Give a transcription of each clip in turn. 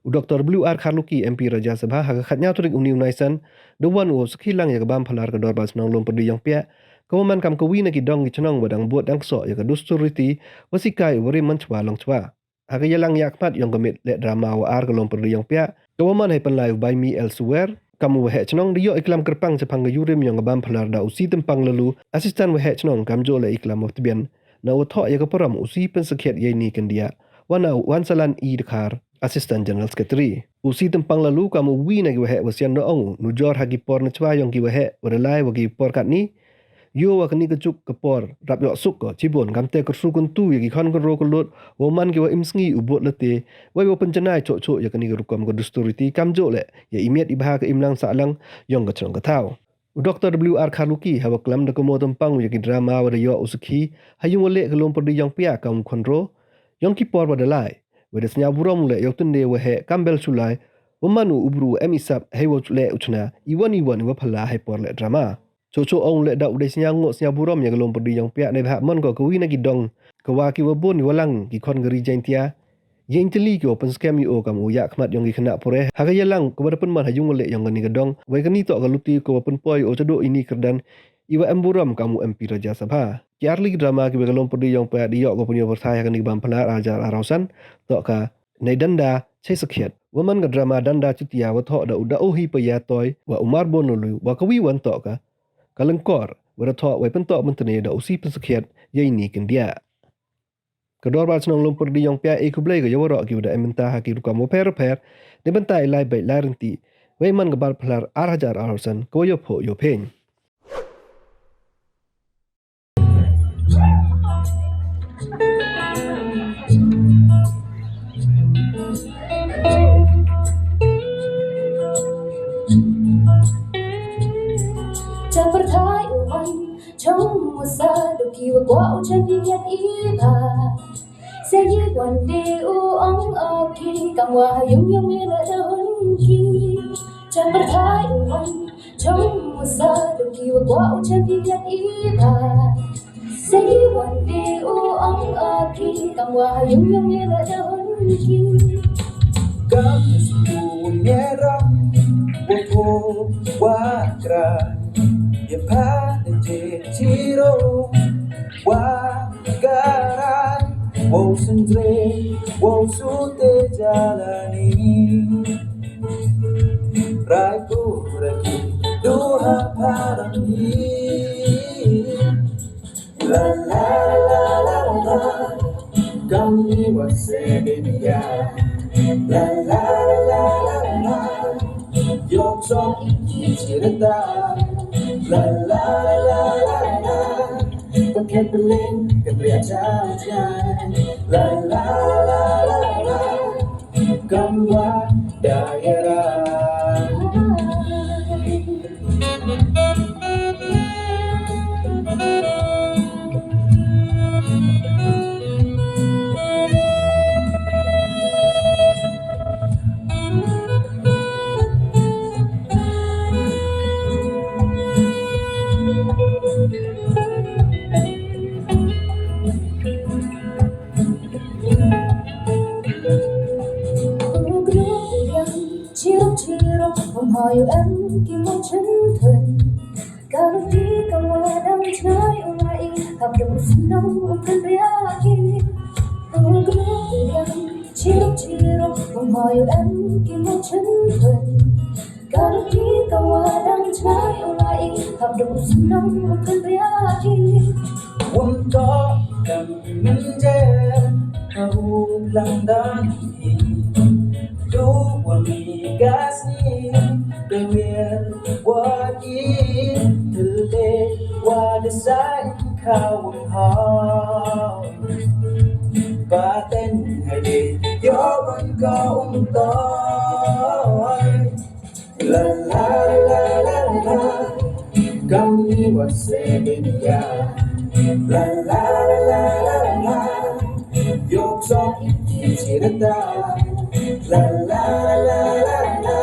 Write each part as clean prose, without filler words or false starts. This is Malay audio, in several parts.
Dr. W.R. Kharluki MP Raja Sabha hakatnya turik Uni Unaisan dewan wo sekilang ya kebam phalar ke dorbas nang lom perdi yang pia kawaman kam kawi na kidong gichnong badang buat dang so ya kedusturiti wasikai wari manchwa long chwa aga yalang yakmat yang gemit le drama wa ar kelom perdi yang pia kawaman hai penlai by me elsewhere kamu wahe chnong dio iklam kerpang sepang yurim yang kebam phalar da usi tempang lalu asistan wahe chnong kamjo le iklam of tibian na utho ya keparam usi pensakhet yeni kendia wan salan I dekhar Assistant General Secretary. Usi tempang lalu kamu wi na giwahe wasian do ong nujor hagi por na chwa yong giwahe waralai wagi por kat ni yo wa kani kecuk ke por rap yok suk ko cibon kamte kersu kuntu yagi khon ko ro ko lot woman giwa imsngi ubot lete wai wo pencenai cok cok ya kani rukam ko dusturiti kamjo le ya imiat ibha ke imlang salang yong ka chong ka thau Dr. W.R. Kharluki hawa klam da komo tempang yagi drama wa yo usukhi hayung wale kelom perdi yang pia kam khonro yong ki por wadalai weda senya buram le yotunde wahe kambel sulai wamanu ubru emisap hewo le uchna iwan wa phala hai por le drama chocho ong le da udai senya ngo senya buram ya galom perdi yang pia ne bha mon ko kawi na gidong kawa ki wabon walang ki khon gari jaintia yen teli ki open scam yo kam uya khmat yong ki khna pore ha ga yalang ko berpen man hayung le yong ni gedong wai kani to galuti ko open poi o chodo ini kerdan iwa emburam kamu MP Raja Sabha Kiarli drama ki begalom perdi yang pa diok ko punya bersaya kan bam phalar ajar arosan to ka nei danda chai sakhiat woman ga drama danda chutia wa tho da uda ohi pa ya toy wa umar bonulu wa kawi wan to ka kalengkor wa tho wa pen to mentene da usi pen sakhiat yei ni ken dia kedor ba snong lom perdi yang pa e kublai ga yawro ki uda ementa ha ki ruka mo per de benta ilai bai larenti wa man ga bar phalar ajar arosan ko yo pho yo pen Chẳng thái oan trong một xa đôi khi và quá ô chân đi nhất ý bà sẽ như quan đi u ống ở khi càng hòa giống như mê đã đơn khi chẳng thái oan trong một xa đôi khi và quá ô chân đi nhất ý bà sẽ như quan đi u ống ở khi càng hòa giống như mê đã đơn khi Kami menyerang Woko wakra Ya pada ciro Wagaran Wow sendre Wow sute jalani Raiku ragi Doha parami La la la la la Kami wasedia La la la la la Yok son iki cerita La la la la la Pakai beling Kebria jajan La la la la la Gambar daerah hỏi em khi một chân thần cả lúc đi cả mùa đang trái ở ngoài gặp đồng xuân đông ở bên phía kia tôi cứ đang chiều hỏi em khi một chân thần cả lúc đi cả mùa đang trái ở ngoài gặp đồng xuân đông ở bên phía kia Untuk menjadi Landan Dua migasi Bewir wadi Telde wadasai kawang hao Paten hadi Yoban kau untoy La la la la la Kami wasedia La la la la la la Yok son iki cerita La la la la la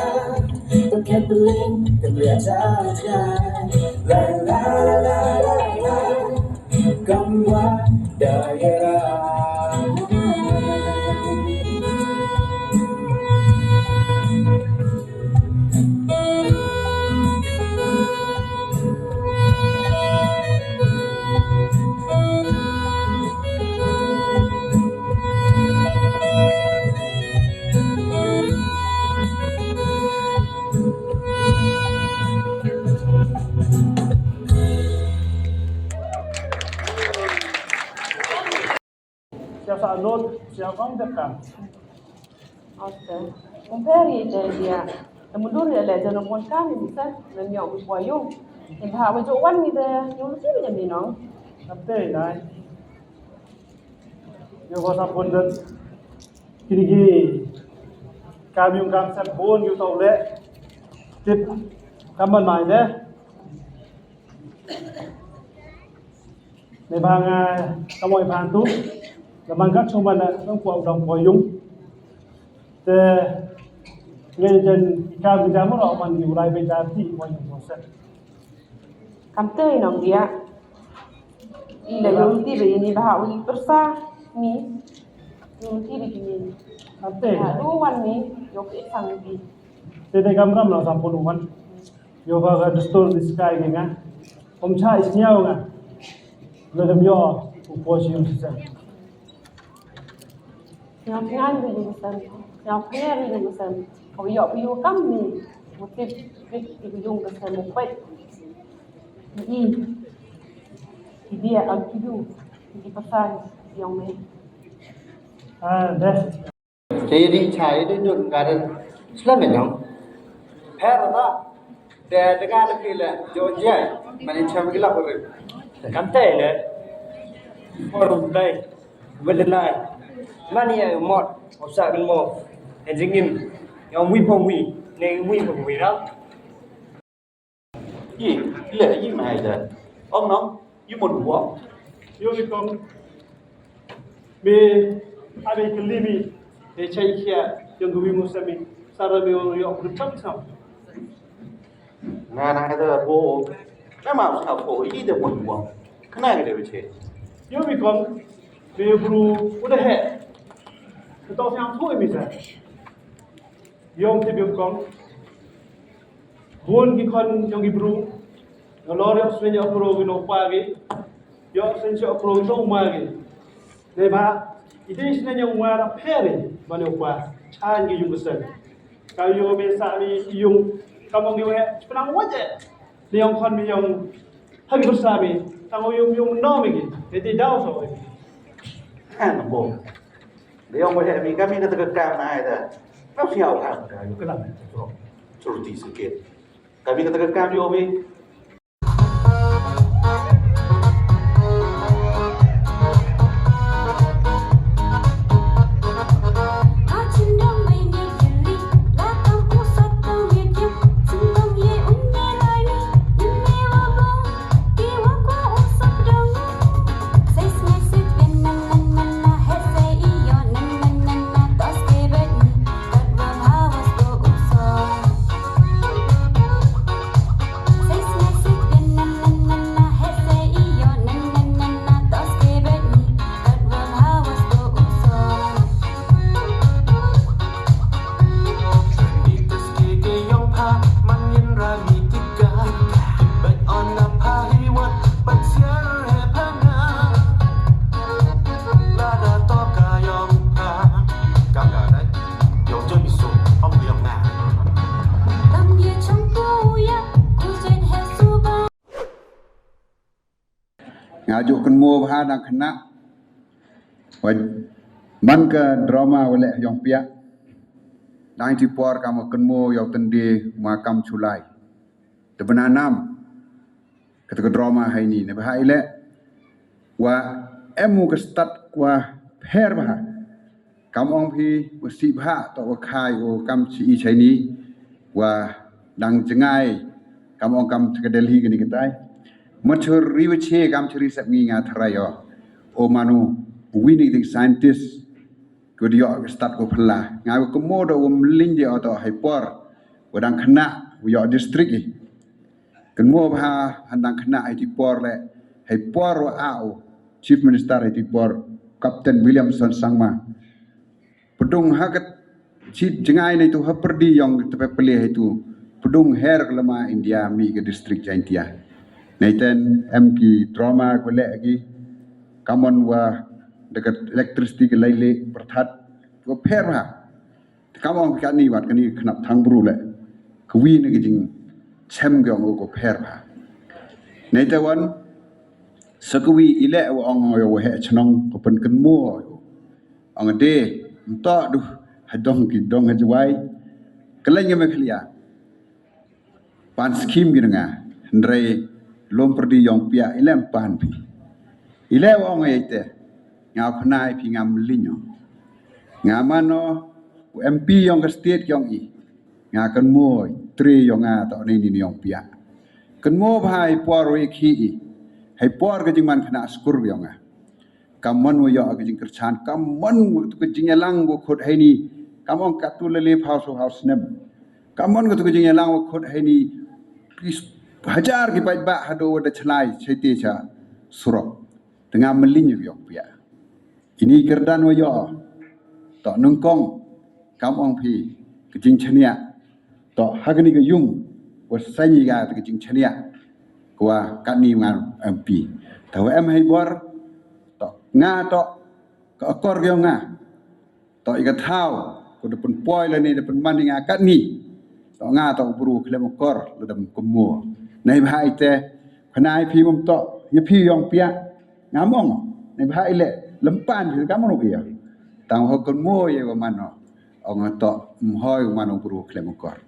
Pakai beling Kebria jajan La la la la la Gambar daerah kong dekat. Oke. Kumperi dia. Kemudian dia jangan pun kami bisa menyok boyong. Yang bahawa jawan ni dah yang mesti macam ni nong. Tapi nai, yo kosa pundet, kini kami yung kang sabon yung tau le, tip kaman mai deh.ในบางขโมยผ่านทุกแล้วมันก็ชมมันต้องปวดดองปวดยุงแต่เงินจนการพิจารณาเรามันอยู่ไรเป็นการที่ปวดยุงหมดเส้น Kamtei nong dia. Ila yung tiba ini bahawa persa mi. Yung tiba ini. อันเต้ Duwan ni yok isang di. แต่ในกำลังเราสัมพันธ์มันโยกกับดัสโตนดิสกายไงผมใช้สิ่งเดียวไงเราจะมีอ๋อผู้ป่วยชิมสิ Yang ngan di jurusan. Yang punya di jurusan. Kau yok piu kami. Mutip di ujung kesan mupet. Dia alkidu di pesan yang ni. เด้ Jadi cai itu juga selama ni, perada, dengan kita Georgia, mana cakap kita boleh, Kantai le, forum day, berdelai, mana yang mod, usaha ilmu, enjingin, yang wipong dah. gì, lẽ gì mà hay là, ông nó, như một quả, โยมิคงมีอะไรกันลีมีเฮชัยเขียยังกูมีมุสลิมสารมีอยากรู้จักซ้ำ ngà này là bố, cái mà sao bố gì được một quả, cái này cái điều gì, โยมิคงมีบรูอุดเหตุก็ต้องยังช่วยมิใช่ยมที่บิวคงบุญกี่คนยังกี่บรูเราล้อเรียกสิ่งที่อัปโรกิโนปากียอสิ่งที่อัปโรกิโนมากีเดี๋ยวมาอีที่สิ่งที่ยังมารับเพลินมันเอาไปชาญกี่ยุงเสร็จkayu biasa ni yung kamong yung penang wajah ni yang kon mi yung hagi bersami tango yung nom iki jadi dau so hàng là bố, để ông có thể mình cái mình là cái cam này là, nó theo cả cái cái làm rồi thì sự kiện, cái mình là cái cam vô mình ngajuk kan mo bahana kena man ke drama oleh yang pihak 94 kamu kan mo yang tendi makam culai tebenanam ketika drama hari ini ne bahai le wa emu ke start wa her bah kamu ong pi wasi bah to wa khai o kam si chai ni wa dang jengai kamu ong kam ke Delhi gini ketai mature riwche kam churi sap ngi nga tharayo o manu winning the scientist ko dio start ko phla nga ko modo um linje auto hyper wadang khana yo district i kan mo ba handang khana it por le hyper wa au chief minister it por captain Williamson sangma pedung hakat chi jengai nei tu haperdi yang tepe pelih itu pedung her kelama India mi ke district Jaintia Nathan MK drama ko le lagi kamon wa dekat electricity ke laile perthat ko pera kamon ka ni wat kani khnap thang bru le kwi ni jing chem gyong ko pera Nathan wan sakwi ile wa ong yo he chnong ko pen kan mo Ang ade entok duh hadong ki dong hajwai kelanya me kelia pan skim gidanga ndrei lom perdi yong pia ilem pan pi ile wong ite ngau khnai pi ngam linyo ngamano MP yong ke state yong i ngakan mo tri yong a to ni yong pia kan mo bhai por we khi i hai por ke jingman khna skur yong a kamon wo yo ke jing kerchan kamon wo ke jing lang wo khot hai ni kamon katu lele house nem kamon ko ke jing lang wo khot hai ni hajar ki bai ba hado da chlai chaite cha surok tengah melin yo pia ini kerdan wo yo to nungkong kamong pi ke jing chania to hagni ke yung wo sanyi ga ke jing chania kwa kani ngan MP tahu em hai bor to nga to ko akor yo nga to ikat thau ko de pun poi la ni de pun man nga kat ni to nga to buru klem akor le dam kumo nei bhai te khnai phi mom to ye phi yong pia ngamong nei bhai le lempan phi kamon ya tang ho kumo ye ko man no ong to mhoi man buru klem akor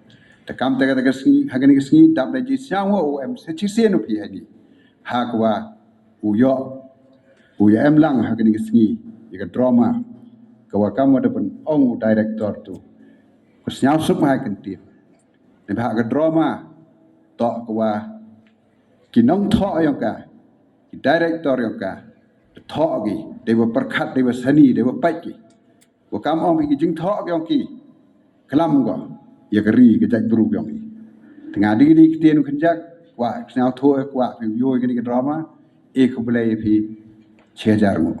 te kam te ga sni hagani sni dap da ji syang wo em se chi se no phi ha ni ha kwa uyo uya em lang hagani sni ye ka drama kawa kamu ada pun ong director tu kusnyau sup hai kentir ne bha ka drama to kawa kinong tho yang ka ki director yang ka tho gi dewa perkhat dewa sani dewa pai ki wa kam ong ki jing tho yang ki kelam go ya keri ke jaj buru yang ki tengah di kitian kenjak wa kusnyau tho kwa pi yo ki drama e ko blai pi 切加入。